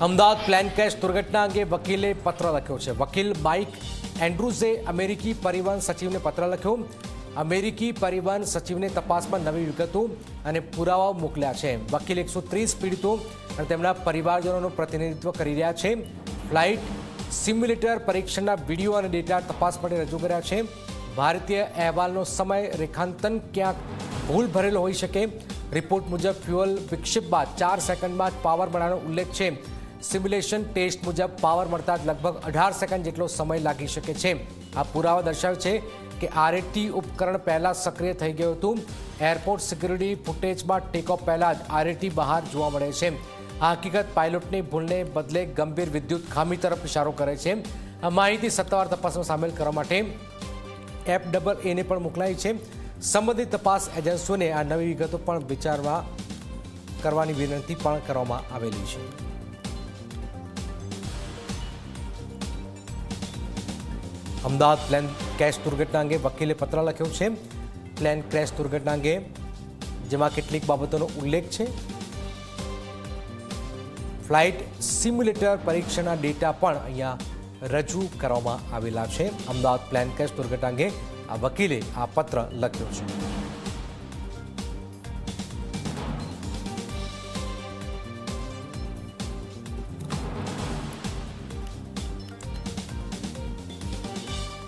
Ahmedabad plane crash દુર્ઘટના અંગે વકીલે પત્ર લખ્યો છે। વકીલ માઇક એન્ડ્રુઝે અમેરિકી પરિવહન સચિવને પત્ર લખ્યો। અમેરિકી પરિવહન સચિવને તપાસમાં નવી વિગતો અને પુરાવાઓ મોકલ્યા છે। વકીલ 130 પીડિતો અને તેમના પરિવારજનોનું પ્રતિનિધિત્વ કરી રહ્યા છે। ફ્લાઇટ સિમ્યુલેટર પરીક્ષણના વિડીયો અને ડેટા તપાસ માટે રજૂ કર્યા છે। ભારતીય અહેવાલનો સમય રેખાંકન ક્યાંક ભૂલ ભરેલો હોઈ શકે। રિપોર્ટ મુજબ ફ્યુઅલ વિક્ષેપ બાદ 4 સેકન્ડમાં જ પાવર મળવાનો ઉલ્લેખ છે। સિમ્યુલેશન ટેસ્ટ મુજબ પાવર મળતા જ લગભગ 18 સેકન્ડ જેટલો સમય લાગી શકે છે। આ પુરાવા દર્શાવે છે કે આરએટી ઉપકરણ પહેલા સક્રિય થઈ ગયું હતું। એરપોર્ટ સિક્યુરિટી ફૂટેજમાં ટેકઓફ પહેલા જ આરએટી બહાર જોવા મળે છે। આ હકીકત પાયલોટની ભૂલને બદલે ગંભીર વિદ્યુત ખામી તરફ ઇશારો કરે છે। આ માહિતી સત્તાવાર તપાસમાં સામેલ કરવા માટે FAA પણ મોકલાઈ છે। સંબંધિત તપાસ એજન્સીઓને આ નવી વિગતો પણ વિચારવા કરવાની વિનંતી પણ કરવામાં આવેલી છે। અમદાવાદ પ્લેન ક્રેશ દુર્ઘટના અંગે વકીલે પત્ર લખ્યો છે। પ્લેન ક્રેશ દુર્ઘટના અંગે જેમાં કેટલીક બાબતોનો ઉલ્લેખ છે। ફ્લાઇટ સિમ્યુલેટર પરીક્ષણના ડેટા પણ અહીંયા રજૂ કરવામાં આવેલા છે। અમદાવાદ પ્લેન ક્રેશ દુર્ઘટના અંગે આ વકીલે આ પત્ર લખ્યો છે।